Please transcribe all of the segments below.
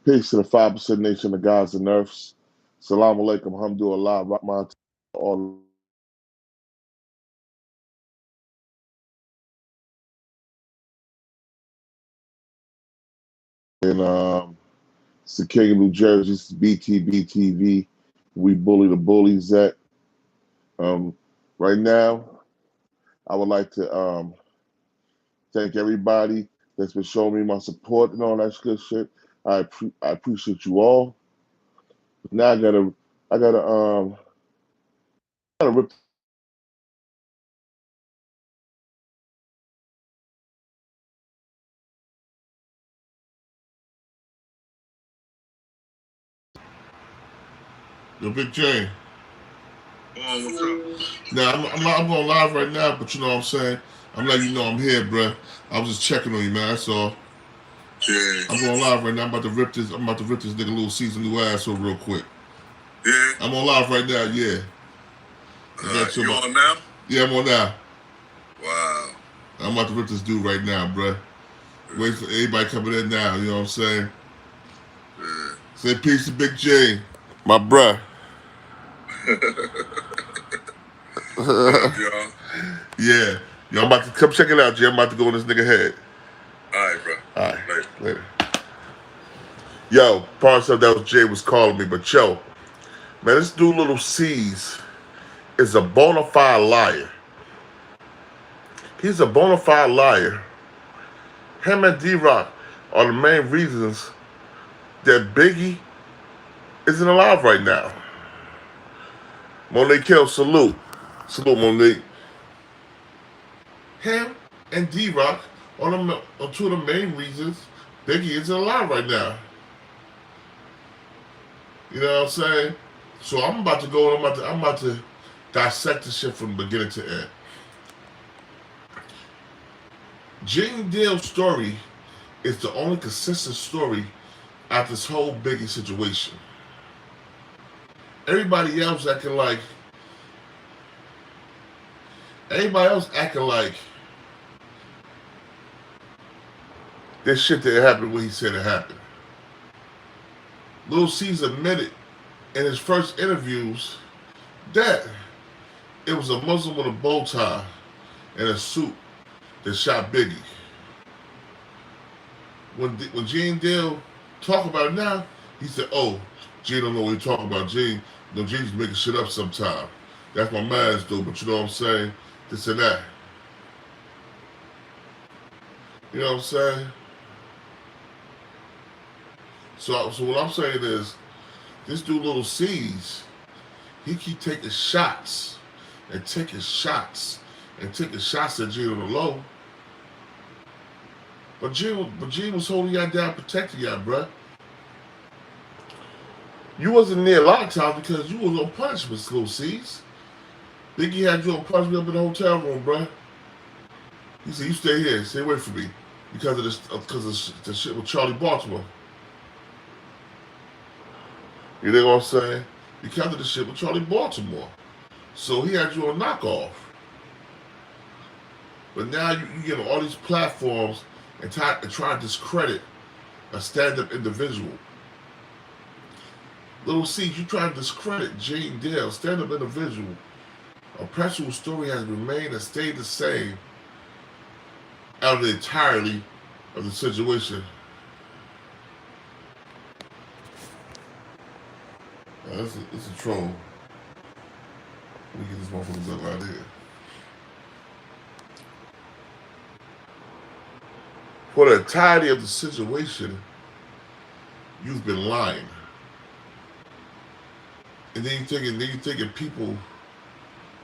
Peace to the 5% nation of gods and earths. Salam alaikum, hamdulillah, rahman, all. And it's the King of New Jersey, it's BTBTV. We bully the bullies that. Um, right now, I would like to thank everybody that's been showing me my support and all that good shit. I appreciate you all. Now I gotta rip. Yo, Big J. What's up? Now I'm going live right now, but you know what I'm saying. I'm letting you know I'm here, bruh. I was just checking on you, man. That's all. Yeah. I'm going live right now. I'm about to rip this. I'm about to rip this nigga little season new asshole real quick. Yeah. I'm on live right now. Yeah. You on now? Yeah, I'm on now. Wow. I'm about to rip this dude right now, bruh. Wait for everybody coming in now. You know what I'm saying? Yeah. Say peace to Big J, my bruh. What up, y'all? Yeah. Yo, I'm about to come check it out, Jay. I'm about to go in this nigga head. All right, bro. All right. Later. Yo, part of that was Jay was calling me, but yo, man, this dude Little C's is a bona fide liar. He's a bona fide liar. Him and D-Rock are the main reasons that Biggie isn't alive right now. Monique Hill, salute. Salute, Monique. Him and D-Rock are two of the main reasons Biggie isn't alive right now. You know what I'm saying? So I'm about to go and I'm about to dissect this shit from beginning to end. Jane Dale's story is the only consistent story out this whole Biggie situation. Everybody else acting like this shit didn't happen when he said it happened. Lil C's admitted in his first interviews that it was a Muslim with a bow tie and a suit that shot Biggie. When Gene Dale talk about it now, he said, "Oh, Gene don't know what he's talking about. Gene, Gene's making shit up sometime. That's my man's though, but you know what I'm saying? This and that. You know what I'm saying? So what I'm saying is, this dude Little C's, he keep taking shots and taking shots and taking shots at Gene on the low. But Gene was holding y'all down, protecting y'all, bruh. You wasn't there a lot of times because you was on punishment, Little C's. Biggie had you on punishment up in the hotel room, bruh. He said, "You stay here, stay away from me," because of the shit with Charlie Baltimore. You know what I'm saying? Because of the shit with Charlie Baltimore. So he had you on knockoff. But now you get on all these platforms and try to discredit a stand-up individual. Little C, you try to discredit Jane Dale, stand-up individual. A person whose story has remained and stayed the same out of the entirety of the situation. This is a troll. Let me get this motherfucker up out here. For the entirety of the situation, you've been lying. And then you're thinking people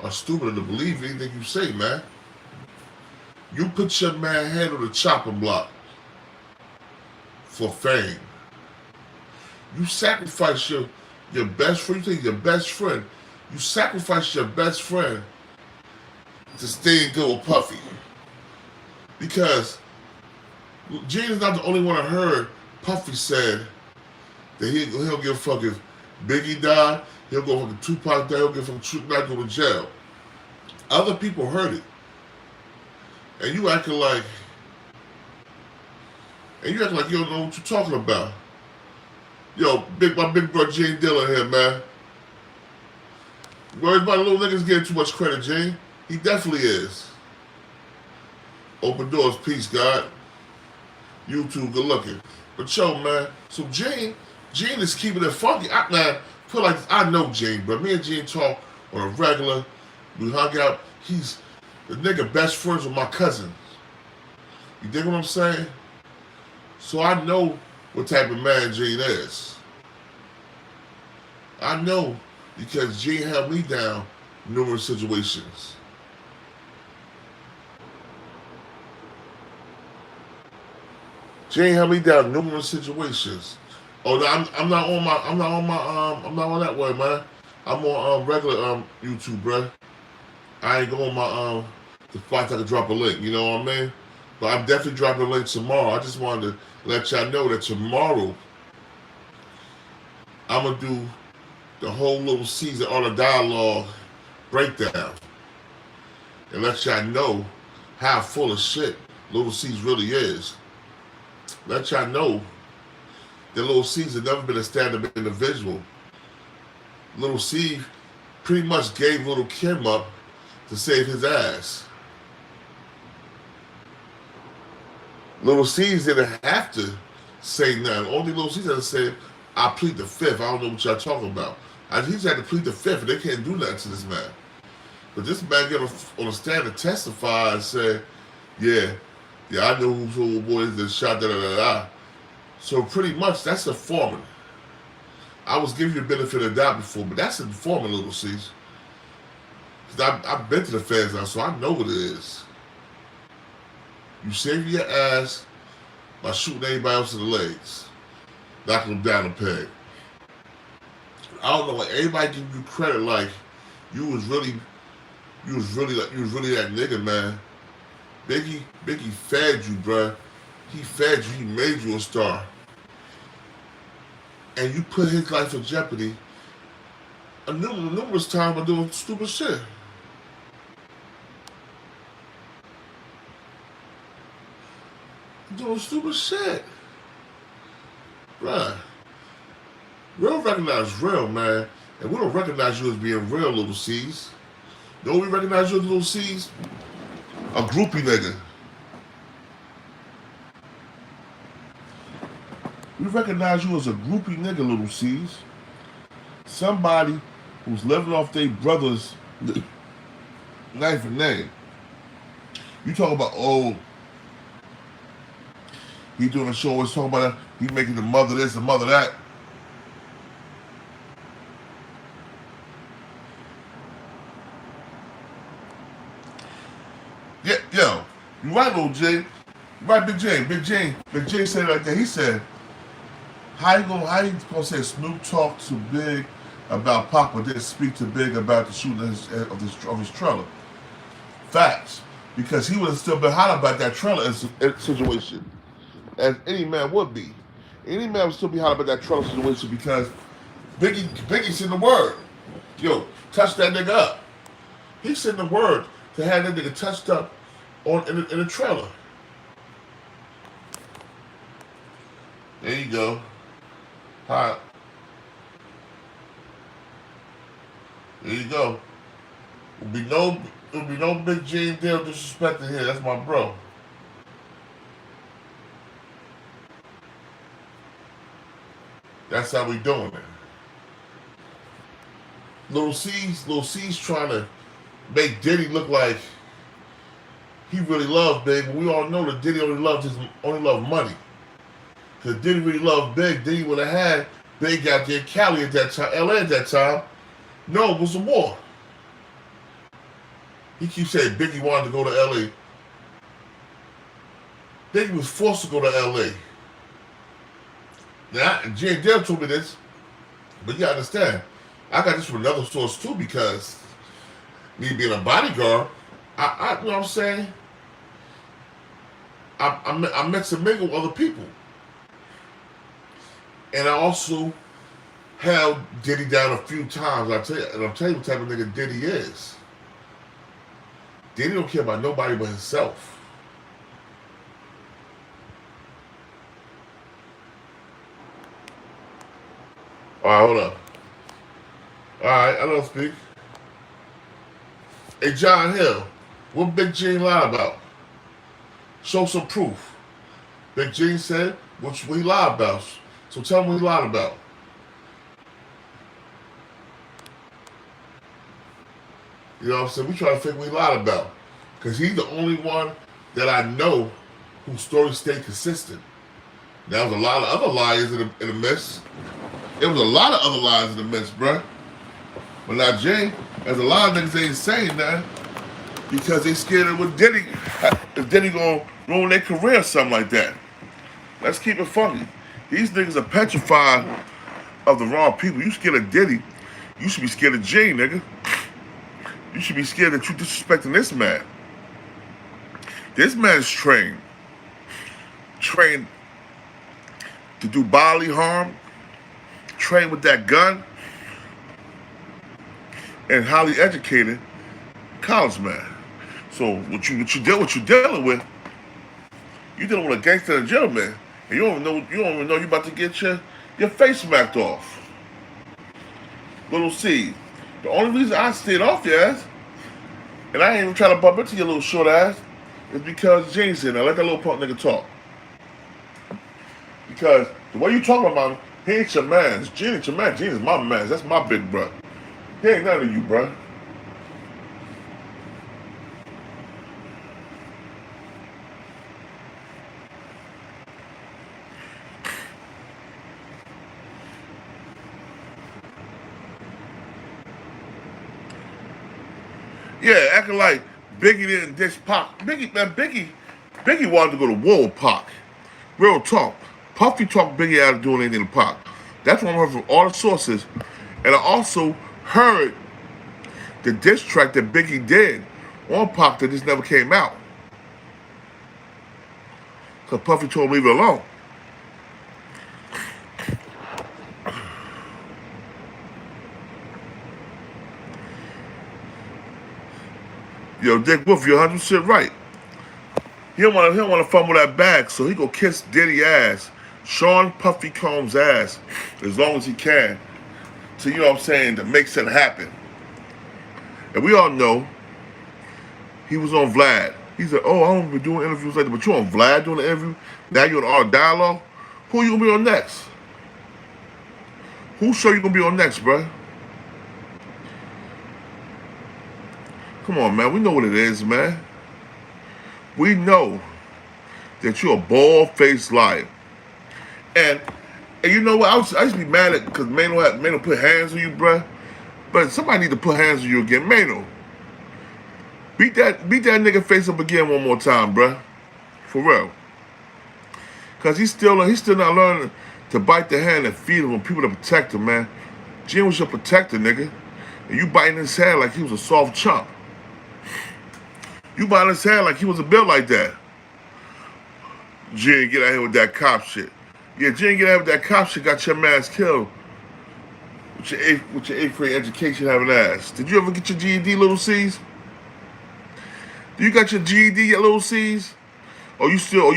are stupid to believe anything you say, man. You put your man head on the chopping block for fame. You sacrifice your best friend. You take your best friend. You sacrifice your best friend to stay in good with Puffy. Because Gene is not the only one I heard Puffy said that he'll give a fuck if Biggie died, he'll go fucking Tupac died, he'll give fucking Tupac go to jail. Other people heard it. And you acting like you don't know what you're talking about. Yo, my big bro Gene Dillon here, man. Worried about little niggas getting too much credit, Gene. He definitely is. Open doors, peace, God. YouTube, good looking. But yo, man, so Gene is keeping it funky. I know Gene, but me and Gene talk on a regular. We hung out. He's the nigga best friends with my cousins. You dig what I'm saying? So I know what type of man Gene is. I know because Gene held me down in numerous situations. Gene held me down in numerous situations. Oh no, I'm not on that way, man. I'm on regular YouTube, bruh. I ain't going my the spots I can drop a link, you know what I mean? But I'm definitely dropping a link tomorrow. I just wanted to let y'all know that tomorrow I'm gonna do the whole little season on a dialogue breakdown and let y'all know how full of shit Little C's really is. Let y'all know that Little C's have never been a stand-up individual. Little C pretty much gave Little Kim up to save his ass. Little C's didn't have to say nothing. Only Little C's had to say, I plead the fifth. I don't know what y'all talking about. He just had to plead the fifth, and they can't do nothing to this man. But this man get on a stand to testify and say, yeah, I know who's the boy is that shot da. So pretty much that's informing. I was giving you the benefit of the doubt before, but that's informing, Little C's. Because I've been to the feds now, so I know what it is. You save your ass by shooting anybody else in the legs, knocking them down a peg. I don't know why everybody give you credit like you was really that nigga, man. Biggie fed you, bruh. He fed you. He made you a star, and you put his life in jeopardy numerous times by doing stupid shit. Doing stupid shit. Bruh. Real recognize real, man. And we don't recognize you as being real, Little C's. Don't we recognize you as Little C's? A groupie nigga. We recognize you as a groupie nigga, Little C's. Somebody who's living off their brother's life and name. You talk about, oh, he doing a show, always talking about that. He making the mother this, the mother that. Yeah, yo, you right, little J. You right, Big J. Big J said it like that. He said, how you gonna say Snoop talked to Big about Pac, but didn't speak to Big about the shooting of his trailer? Facts. Because he would have still been hot about that trailer situation. As any man would be. Any man would still be hot about that trailer situation because Biggie sent the word. Yo, touch that nigga up. He sent the word to have that nigga touched up in a trailer. There you go. Hot. There you go. There'll be no Big Gene Deal disrespected here. That's my bro. That's how we doing it. Little C's trying to make Diddy look like he really loved Big, but we all know that Diddy only loved money. Because Diddy really loved Big. Diddy would have had Big out there in Cali at that time, LA at that time. No, it was a war. He keeps saying Biggie wanted to go to LA. Biggie was forced to go to LA. Now, Jay Dale told me this, but you understand, I got this from another source too, because me being a bodyguard, I you know what I'm saying? I mix and mingle with other people. And I also held Diddy down a few times. I'm telling you what type of nigga Diddy is. Diddy don't care about nobody but himself. All right, hold up. All right, I don't speak. Hey, John Hill, what Big Gene lied about? Show some proof. Big Gene said, what he lied about. So tell him what he lied about. You know what I'm saying? We try to figure what he lied about. Because he's the only one that I know whose story stayed consistent. There was a lot of other liars in the mess. There was a lot of other lies in the mess, bruh. But not Jay. There's a lot of niggas ain't saying that because they scared of what Diddy, if Diddy gonna ruin their career or something like that. Let's keep it funky. These niggas are petrified of the wrong people. You scared of Diddy, you should be scared of Jay, nigga. You should be scared that you disrespecting this man. This man is trained to do bodily harm, trained with that gun, and highly educated college man. So what you dealing with, you dealing with a gangster and a gentleman, and you don't even know you about to get your face smacked off. Little C. The only reason I stayed off your ass, and I ain't even trying to bump into your little short ass, is because James said, now let that little punk nigga talk. Because the way you talking about him, he ain't your man. Gene ain't your man. Gene is my man. That's my big bro. He ain't none of you, bro. Yeah, acting like Biggie didn't diss Pac. Biggie wanted to go to war with Pac. Real talk. Puffy talked Biggie out of doing anything to Pac. That's what I heard from all the sources. And I also heard the diss track that Biggie did on Pac that just never came out. Because Puffy told him leave it alone. Yo, Dick Wolf, you're 100% right. He don't want to fumble that bag, so he go kiss Diddy ass, Sean Puffy Combs ass, as long as he can, to, you know what I'm saying, to make something happen. And we all know he was on Vlad. He said, oh, I don't be doing interviews like that, but you on Vlad doing the interview? Now you're on Art Dialogue? Who you gonna be on next? Whose show you gonna be on next, bruh? Come on, man. We know what it is, man. We know that you're a bald-faced liar. And you know what? I used to be mad at because Mano put hands on you, bruh. But somebody need to put hands on you again. Mano, beat that nigga face up again one more time, bruh. For real. Because he's still not learning to bite the hand and feed him when people to protect him, man. Jim was your protector, nigga. And you biting his hand like he was a soft chump. You biting his hand like he was a built like that. Jim, get out here with that cop shit. Yeah, Jim, get out here with that cop shit, got your man's killed. With your eighth grade education having ass. Did you ever get your GED, little C's? Do you got your GED, your little C's? Or you still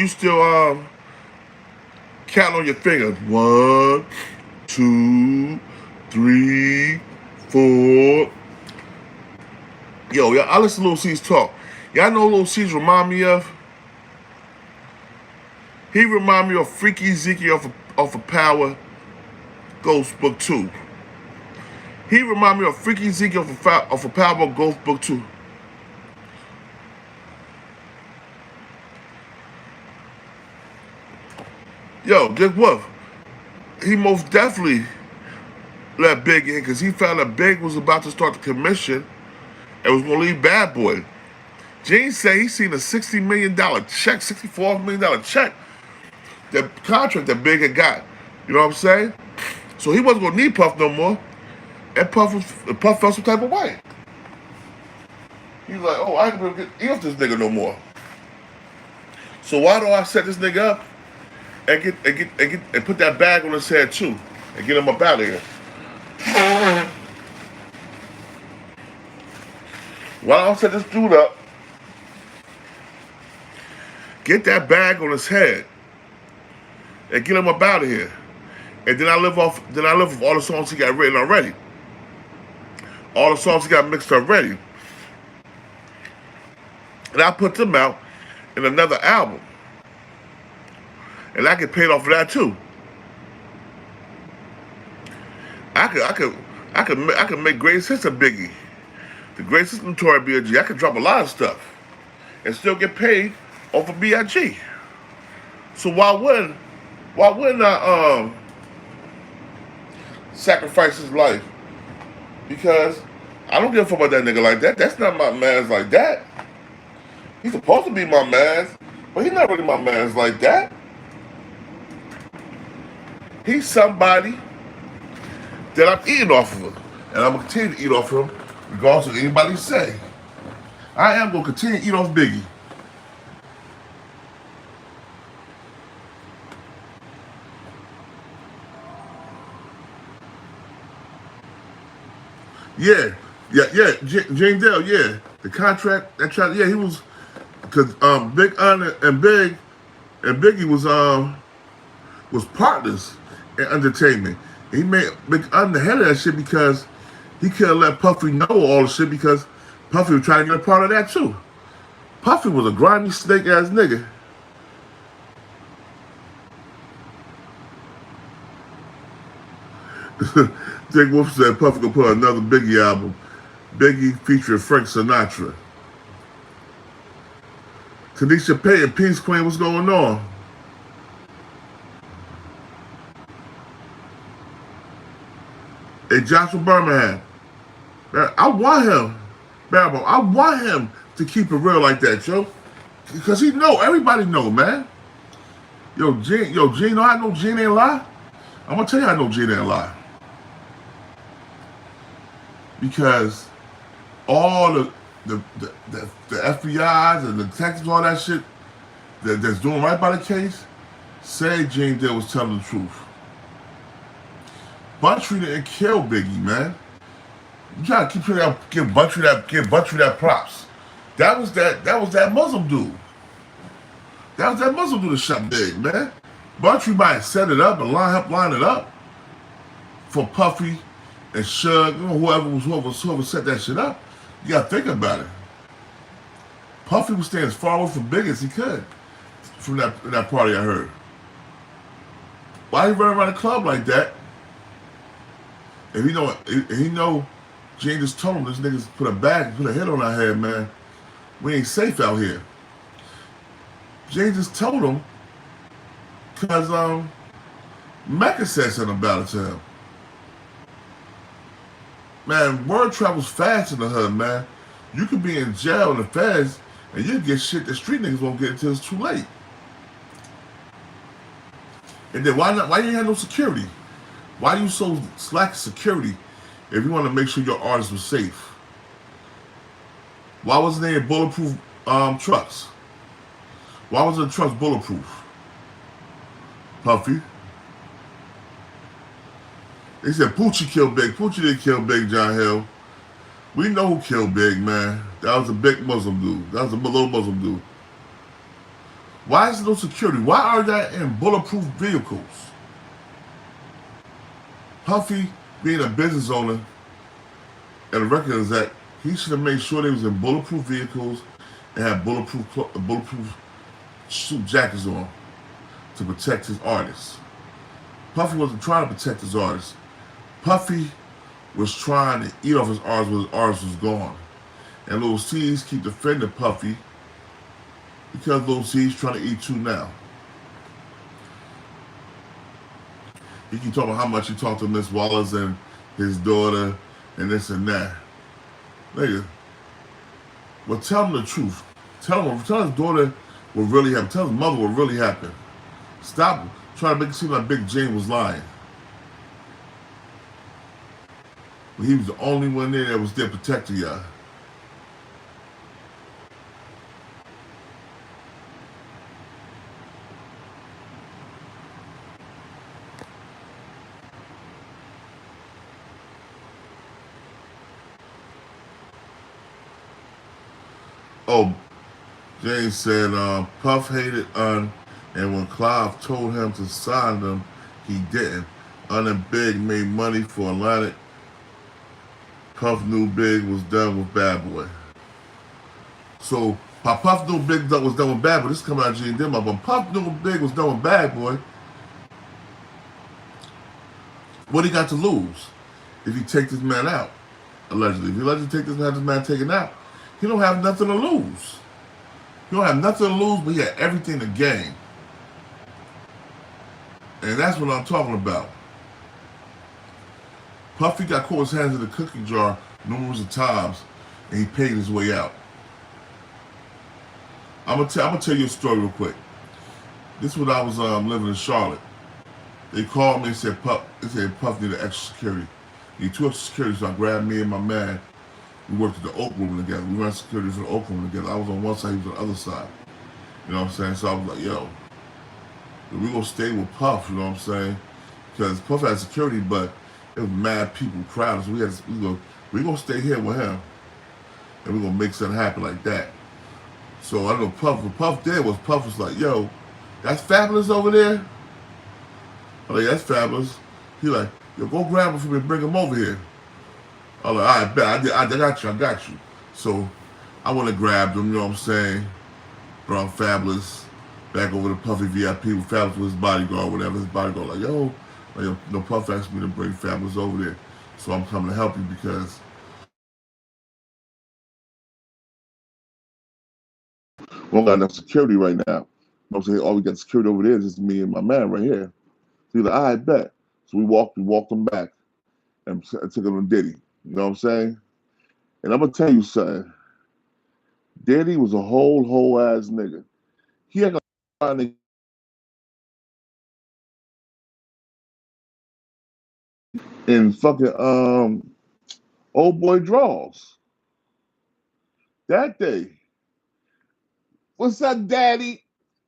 counting on your fingers? 1, 2, 3, 4. Yo, I listen to Lil C's talk. Y'all know Lil C's remind me of? He remind me of Freaky Zeke off of Power Ghost Book 2. He remind me of Freaky Zeke off of Power Ghost Book 2. Yo, Dick Wolf, he most definitely let Big in because he found that Big was about to start the commission and was going to leave Bad Boy. Gene said he seen a $60 million check, $64 million check, that contract that Big had got. You know what I'm saying? So he wasn't going to need Puff no more. And Puff felt some type of way. He was like, oh, I ain't going to get off this nigga no more. So why do I set this nigga up and put that bag on his head too and get him up out of here? Why don't I set this dude up, get that bag on his head, and get him up out of here? And then I live off all the songs he got written already. All the songs he got mixed already. And I put them out in another album. And I get paid off for that too. I could make greatest hits of Biggie. The greatest hits of Tory B.I.G. I could drop a lot of stuff and still get paid off of B.I.G. So why wouldn't I sacrifice his life? Because I don't give a fuck about that nigga like that. That's not my man's like that. He's supposed to be my man's, but he's not really my man's like that. He's somebody that I'm eating off of him. And I'm going to continue to eat off of him, regardless of what anybody say. I am going to continue to eat off Biggie. Yeah, James Dale, yeah. The contract, yeah, he was, because Big Un and Biggie was partners in entertainment. He made Big Un the head of that shit because he couldn't let Puffy know all the shit because Puffy was trying to get a part of that too. Puffy was a grimy snake ass nigga. Dick Wolf said Puffy gonna put another Biggie album. Biggie featuring Frank Sinatra. Tanisha Payton, Peace Queen, what's going on? Hey, Joshua Birmingham. Man, I want him to keep it real like that, yo. Because everybody know, man. Gene, know I know Gene ain't lie? I'm gonna tell you I know Gene ain't lie. Because all the FBI's and the detectives, all that shit that's doing right by the case, say Gene Dale was telling the truth. Buntry didn't kill Biggie, man. You try to give Buntry that props. That was that Muslim dude. That was that Muslim dude that shot Big, man. Buntry might have set it up and line it up for Puffy and Suge, whoever set that shit up. You gotta think about it. Puffy was staying as far away from Big as he could from that party I heard. Why he running around the club like that? If he know Gene just told him this niggas put a hit on our head, man. We ain't safe out here. Gene just told him because Mecca said something about it to him. Man, word travels fast in the hood, man. You could be in jail in the feds and you'll get shit that street niggas won't get until it's too late. And then why you ain't have no security? Why you so slack security if you want to make sure your artists were safe? Why wasn't there bulletproof trucks? Why wasn't the trucks bulletproof? Puffy. They said Poochie killed Big. Poochie didn't kill Big John Hill. We know who killed Big, man. That was a big Muslim dude. That was a little Muslim dude. Why is there no security? Why are they in bulletproof vehicles? Puffy, being a business owner and a record exec, he should have made sure they was in bulletproof vehicles and had bulletproof suit jackets on to protect his artists. Puffy wasn't trying to protect his artists. Puffy was trying to eat off his artists when his artist was gone. And Lil C's keep defending Puffy because Lil C's trying to eat too now. He keep talking about how much he talked to Miss Wallace and his daughter and this and that. Nigga, well, tell him the truth. Tell his daughter what really happened. Tell his mother what really happened. Stop trying to make it seem like Big Jane was lying. But he was the only one there that was there protecting y'all. Oh, James said Puff hated Un, and when Clive told him to sign them, he didn't. and Big made money for Atlantic. Puff knew Big was done with Bad Boy. So Puff knew Big was done with Bad Boy. This is coming out of G&D, but Puff knew Big was done with Bad Boy. What he got to lose if he take this man out? Allegedly, if he allegedly take this man taken out, he don't have nothing to lose. He don't have nothing to lose, but he had everything to gain. And that's what I'm talking about. Puffy got caught his hands in the cookie jar numerous of times, and he paid his way out. I'm gonna tell you a story real quick. This is when I was living in Charlotte. They called me and said Puff needed extra security. He need 2 extra security, so I grabbed me and my man. We worked at the Oak Room together. We ran security for the Oak Room together. I was on one side, he was on the other side. You know what I'm saying? So I was like, yo, we gonna stay with Puff, you know what I'm saying? Because Puff had security, but it was mad people crowded. So we gonna stay here with him, and we gonna make something happen like that. So I know what Puff did was Puff was like, yo, that's Fabulous over there? I'm like, that's Fabulous. He like, yo, go grab him for me and bring him over here. I'm like, all right, bet. I got you. So I went and grabbed him, you know what I'm saying? Brought Fabulous back over to Puffy VIP with Fabulous with his bodyguard, whatever. His bodyguard like, yo, Puff asked me to bring Fabulous over there. So I'm coming to help you because we don't got enough security right now. You know what I'm saying? All we got security over there is just me and my man right here. So he's like, all right, bet. So we walked them back and took him to Diddy. You know what I'm saying? And I'm gonna tell you something. Diddy was a whole ass nigga. He had in fucking old boy draws that day. What's up, Daddy?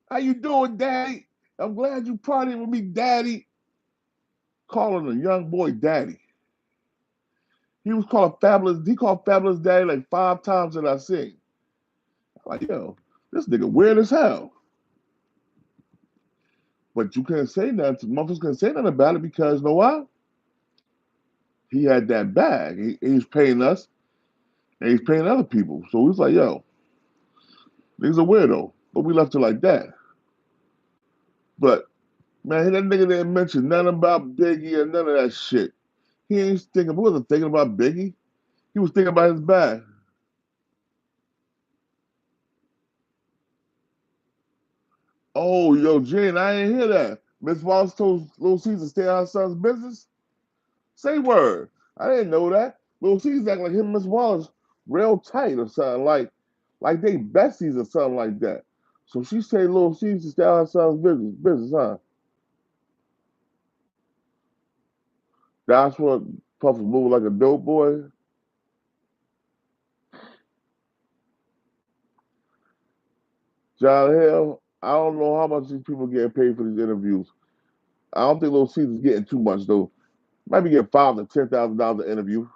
How you doing, Daddy? I'm glad you partying with me, Daddy. Calling a young boy Daddy. He was called Fabulous. He called Fabulous Daddy like 5 times that I seen. I'm like, yo, this nigga weird as hell. But you couldn't say nothing. Motherfuckers couldn't say nothing about it because you know what? He had that bag. He's paying us, and he's paying other people. So he was like, yo, nigga's a weirdo. But we left it like that. But man, that nigga didn't mention nothing about Biggie or none of that shit. He wasn't thinking about Biggie. He was thinking about his bag. Oh, yo, Jane, I ain't hear that. Miss Wallace told Lil Caesar to stay out of her son's business? Say word. I didn't know that. Lil Caesar acting like him and Miss Wallace real tight or something, like they besties or something like that. So she said Lil Caesar to stay out of her son's business, huh? That's what Puff was moving like a dope boy. John Hill, I don't know how much these people getting paid for these interviews. I don't think Lil Caesar's getting too much though. Might be getting $5,000 to $10,000 an interview.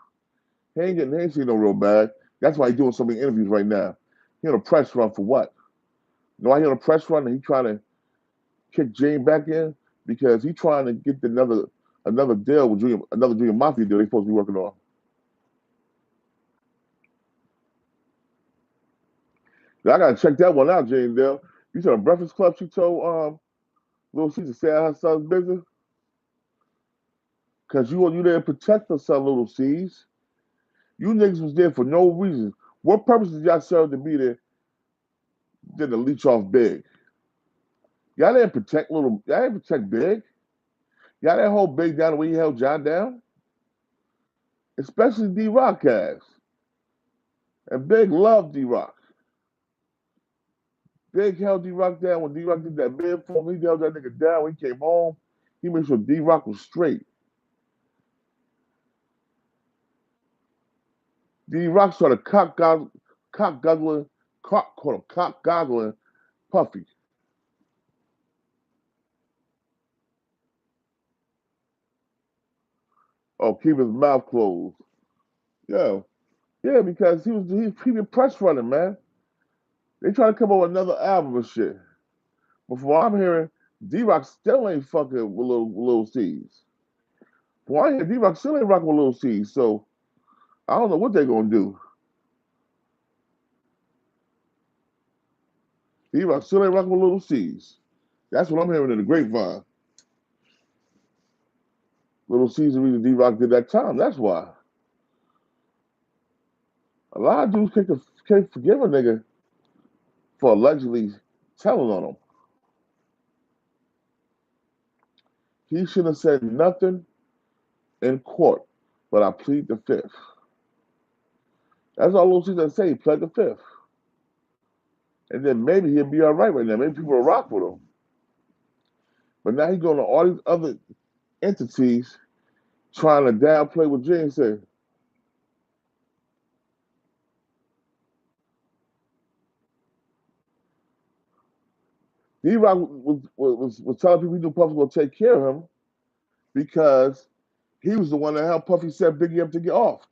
He ain't seen no real bag. That's why he's doing so many interviews right now. He on a press run for what? You know why he on a press run and he trying to kick Jane back in? Because he trying to get another deal with another Junior Mafia deal they supposed to be working on. Now, I gotta check that one out, Jane Dale. You said a Breakfast Club she told Lil Caesar to stay out her son's business? Cause you didn't protect her son, Little C's. You niggas was there for no reason. What purpose did y'all serve to be there than to leech off Big? Y'all didn't protect Big. Y'all didn't hold Big down the way you held John down. Especially D-Rock ass. And Big loved D-Rock. Big held D-Rock down when D-Rock did that bid for him. He held that nigga down when he came home. He made sure D-Rock was straight. D-Rock started cock goggling Puffy. Oh, keep his mouth closed. Yeah. Yeah, because he been press running, man. They trying to come up with another album and shit. But from what I'm hearing, D-Rock still ain't fucking with Lil C's. Boy, D-Rock still ain't rocking with Little C, so I don't know what they're gonna do. D-Rock still ain't rocking with Little C's. That's what I'm hearing in the grapevine. Little C's the reason D-Rock did that time. That's why. A lot of dudes can't forgive a nigga for allegedly telling on him. He should have said nothing in court, but I plead the fifth. That's all Little C's gonna say. He pled the fifth. And then maybe he'll be all right now. Maybe people will rock with him. But now he's going to all these other entities trying to downplay what James said. D-Rock was telling people he knew Puffy was going to take care of him because he was the one that helped Puffy set Biggie up to get off.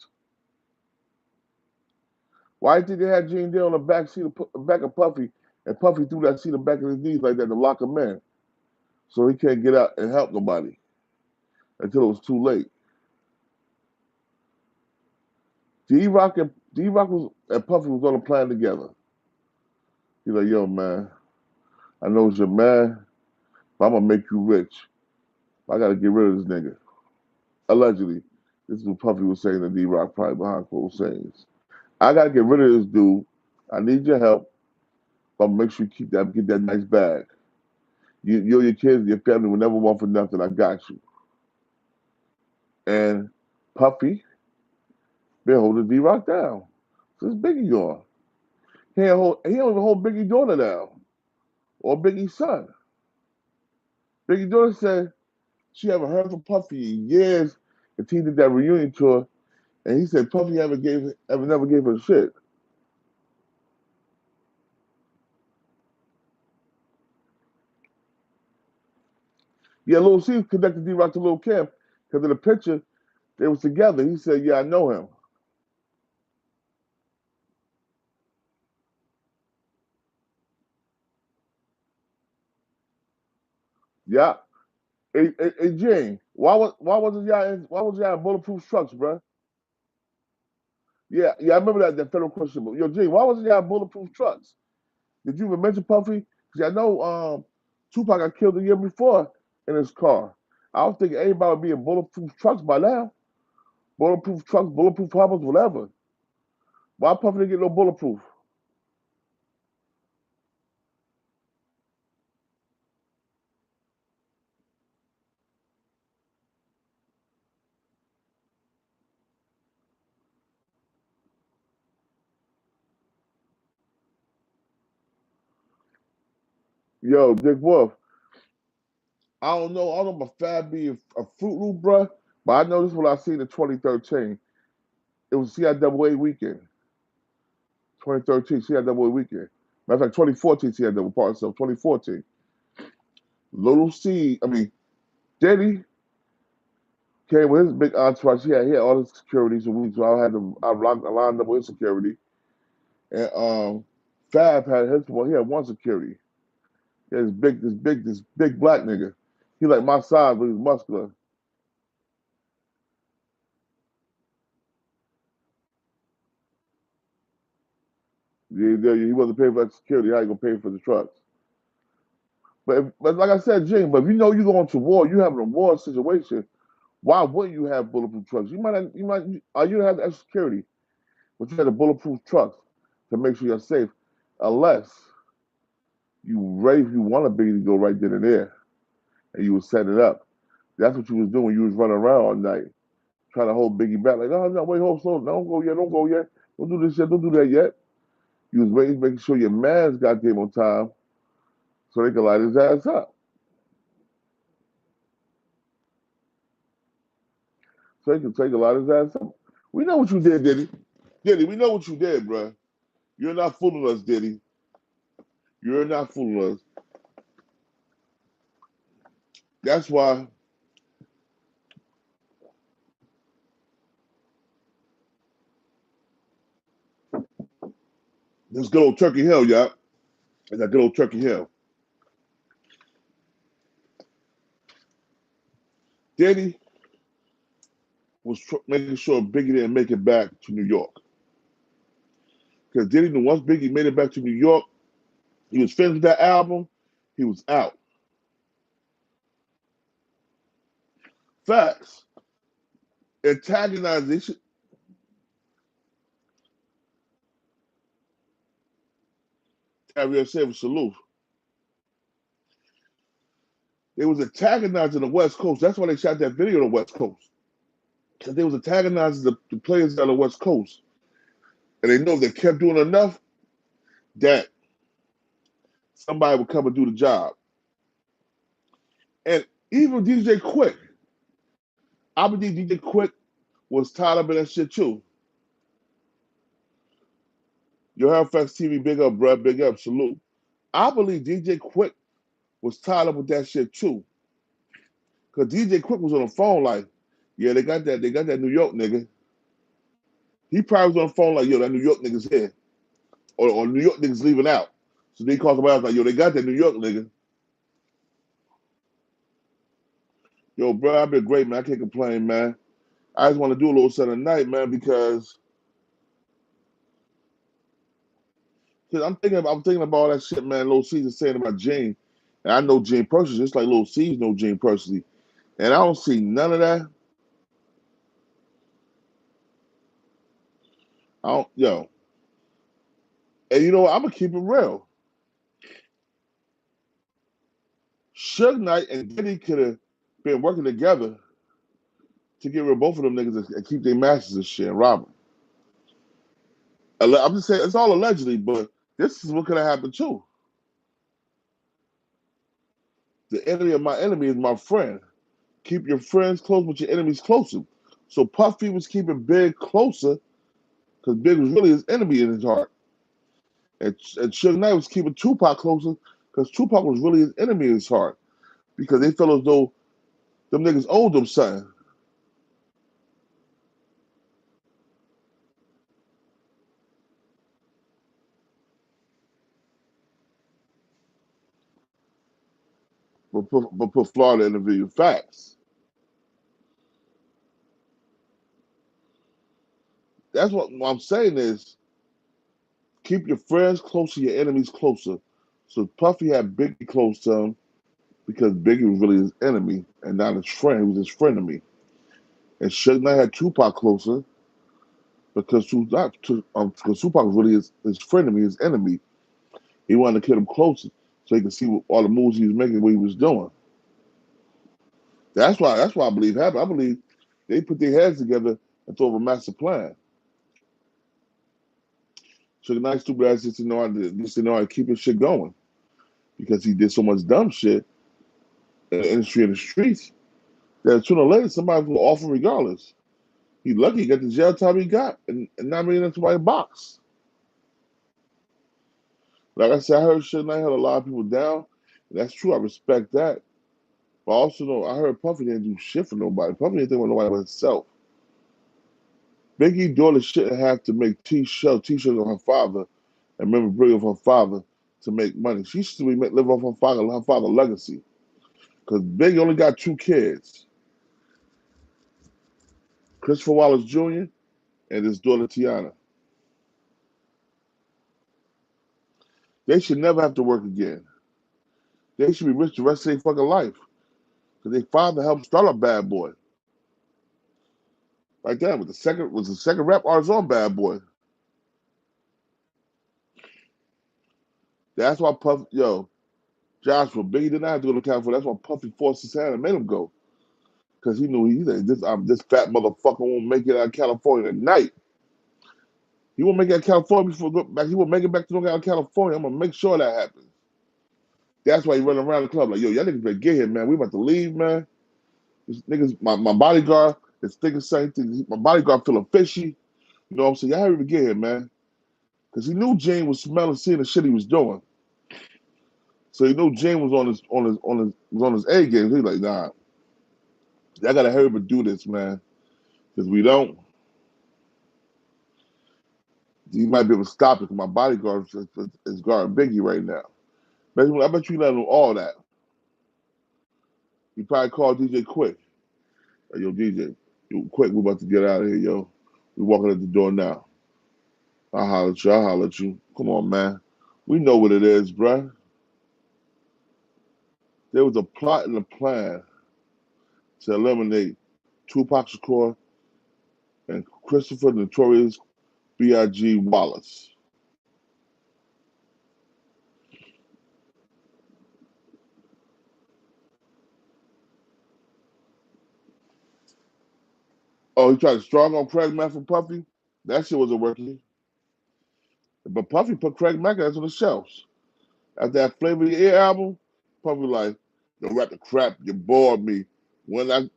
Why do you think they had Gene Dale on the back of Puffy, and Puffy threw that seat in the back of his knees like that to lock him in, so he can't get out and help nobody until it was too late. D-Rock and Puffy was on a plan together. He's like, yo, man, I know it's your man, but I'm gonna make you rich. I gotta get rid of this nigga. Allegedly. This is what Puffy was saying to D-Rock probably behind closed sayings. I gotta get rid of this dude. I need your help, but make sure you get that nice bag. You and your kids, your family will never want for nothing. I got you. And Puffy been holding D-Rock down since Biggie gone. He don't even hold Biggie's daughter down or Biggie's son. Biggie's daughter said she haven't heard from Puffy in years until he did that reunion tour, and he said Puffy never gave her shit. Yeah, Lil C connected D-Rock to Lil Kim because in the picture they was together. He said, "Yeah, I know him." Yeah. Hey Jane, why was y'all in bulletproof trucks, bro? Yeah, I remember that federal question. But yo, Jane, why wasn't y'all in bulletproof trucks? Did you even mention Puffy? Because I know Tupac got killed the year before in his car. I was thinking everybody would be in bulletproof trucks by now. Bulletproof trucks, bulletproof Hummers, whatever. Why Puffy didn't get no bulletproof? Yo, Dick Wolf, I don't know. I don't know about Fab being a Fruit Loop, bruh, but I know this is what I seen in 2013. It was CIAA weekend. 2013, CIAA weekend. Matter of fact, 2014, CIAA part of 2014. Little C, Diddy came with his big entourage. He had all his security, so I lined up with his security. And Fab had he had one security. He had this big black nigga. He like my size, but he's muscular. He wasn't paying for that security. How you gonna pay for the trucks? But like I said, Jim, but if you know you're going to war, you having a war situation. Why wouldn't you have bulletproof trucks? You don't have the extra security, but you had the bulletproof trucks to make sure you're safe, unless you want a baby to go right then and there, and you would set it up. That's what you was doing. You was running around all night trying to hold Biggie back, like, oh no, wait, hold slow, don't go yet, don't do this yet, don't do that yet. You was waiting, making sure your man's got there on time, so they could light his ass up. So they could take a lot of his ass up. We know what you did, Diddy. Diddy, we know what you did, bro. You're not fooling us, Diddy. You're not fooling us. That's why this good old Turkey Hill, y'all. It's that good old Turkey Hill. Diddy was making sure Biggie didn't make it back to New York. Because Diddy knew once Biggie made it back to New York, he was finished with that album, he was out. Facts. Antagonization. Ariel said was salute. They was antagonizing the West Coast. That's why they shot that video on the West Coast. Because they was antagonizing the players on the West Coast. And they know if they kept doing enough, that somebody would come and do the job. And even DJ Quick, I believe DJ Quick was tied up in that shit too. Your Halifax TV, big up, bruh, big up, salute. I believe DJ Quick was tied up with that shit too. Cause DJ Quick was on the phone like, yeah, they got that New York nigga. He probably was on the phone like, yo, that New York nigga's here. Or New York nigga's leaving out. So they called somebody else like, yo, they got that New York nigga. Yo, bro, I've been great, man. I can't complain, man. I just want to do a little something tonight, man, because I'm thinking about all that shit, man. Lil C's is saying about Gene, and I know Gene personally, just like Lil C's know Gene personally, and I don't see none of that. Yo, and you know what? I'm gonna keep it real. Suge Knight and Diddy could have been working together to get rid of both of them niggas and keep their masters and shit and rob them. I'm just saying it's all allegedly, but this is what could have happened too. The enemy of my enemy is my friend. Keep your friends close, but your enemies closer. So Puffy was keeping Big closer because Big was really his enemy in his heart. And Suge Knight was keeping Tupac closer because Tupac was really his enemy in his heart. Because they felt as though them niggas owed them something. But put Florida in the video. Facts. That's what I'm saying is keep your friends closer, your enemies closer. So Puffy had Biggie close to him because Biggie was really his enemy and not his friend. He was his frenemy. And Suge Knight had Tupac closer because Tupac was really his frenemy, his enemy. He wanted to get him closer so he could see all the moves he was making, what he was doing. That's why I believe happened. I believe they put their heads together and thought of a master plan. Suge Knight stupid ass just didn't know how to keep his shit going because he did so much dumb shit in the industry and the streets that sooner or later somebody will offer regardless. He lucky he got the jail time he got and not being in somebody's box. Like I said, I heard Suge Knight had a lot of people down. And that's true. I respect that. But also, know I heard Puffy didn't do shit for nobody. Puffy didn't think about nobody but himself. Biggie daughter shouldn't have to make t-shirts of her father and memorabilia of her father to make money. She should be live off her father's legacy. Because Biggie only got 2 kids. Christopher Wallace Jr. and his daughter Tiana. They should never have to work again. They should be rich the rest of their fucking life. Because their father helped start a Bad Boy. Like that, was the second rap artist on Bad Boy. That's why Joshua, Biggie did not have to go to California. That's why Puffy forced his hand and made him go. Because he knew this fat motherfucker won't make it out of California tonight. He won't make it out of California before go back. He won't make it back to California. I'm gonna make sure that happens. That's why he running around the club like, yo, y'all niggas better get here, man. We about to leave, man. This niggas, my bodyguard is thinking the same thing. My bodyguard feeling fishy. You know what I'm saying? Y'all hurry to get here, man. Because he knew Jane was smelling, seeing the shit he was doing. So he knew Jane was on his A game. He's like, nah, I gotta hurry up and do this, man. Because we don't, he might be able to stop it. Because my bodyguard is guarding Biggie right now. I bet you let him know all that. He probably called DJ Quick. Like, yo, DJ, Quick, we about to get out of here, yo. We walking at the door now. I'll holler at you. I'll holler at you. Come on, man. We know what it is, bruh. There was a plot and a plan to eliminate Tupac Shakur and Christopher Notorious B.I.G. Wallace. Oh, he tried to strong on Craig Mack and Puffy? That shit wasn't working. But Puffy put Craig Mack ass on the shelves. After that Flavor of the Year album, Puffy like, don't rap the crap, you bored me. When I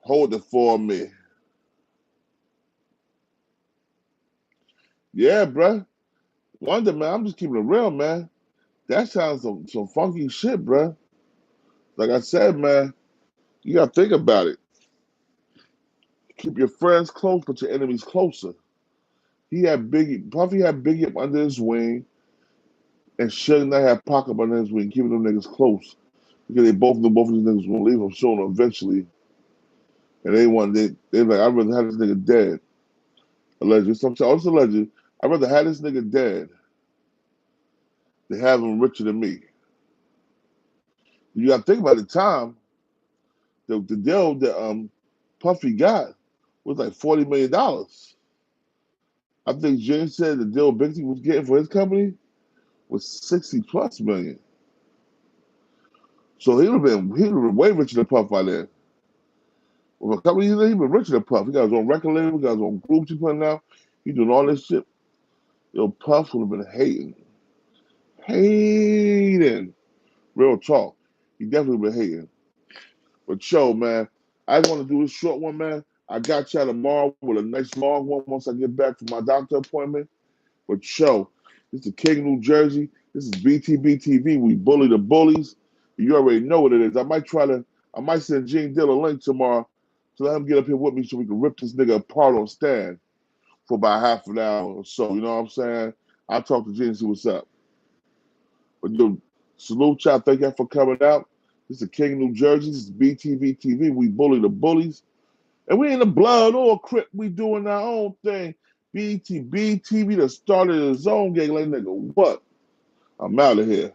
hold it for me. Yeah, bruh. Wonder, man, I'm just keeping it real, man. That sounds some funky shit, bruh. Like I said, man, you gotta think about it. Keep your friends close, but your enemies closer. Puffy had Biggie up under his wing, and Suge Knight had Pac up under his wing, keeping them niggas close. Because they both knew both of these niggas were gonna leave him soon eventually. And they like, I'd rather have this nigga dead. Allegedly. Oh, it's alleged. I'd rather have this nigga dead than have him richer than me. You gotta think about the time, the deal that Puffy got was like $40 million. I think James said the deal Big was getting for his company was 60 plus million. So he would have been way richer than Puff by then. Well, a couple of years later, he been richer than Puff. He got his own record label, he got his own groups he putting out. He doing all this shit. Yo, Puff would have been hating. Hating. Real talk. He definitely been hating. But yo, man, I want to do this short one, man. I got y'all tomorrow with a nice long one once I get back from my doctor appointment. But yo, this is King, New Jersey. This is BTBTV. We bully the bullies. You already know what it is. I might send Gene Dill a link tomorrow to let him get up here with me so we can rip this nigga apart on stand for about half an hour or so. You know what I'm saying? I'll talk to Gene and see what's up. But yo, salute y'all. Thank y'all for coming out. This is King, New Jersey. This is BTBTV. We bully the bullies. And we ain't the blood or crip. We doing our own thing. BTBTV that started his own gang. Like, nigga, what? I'm out of here.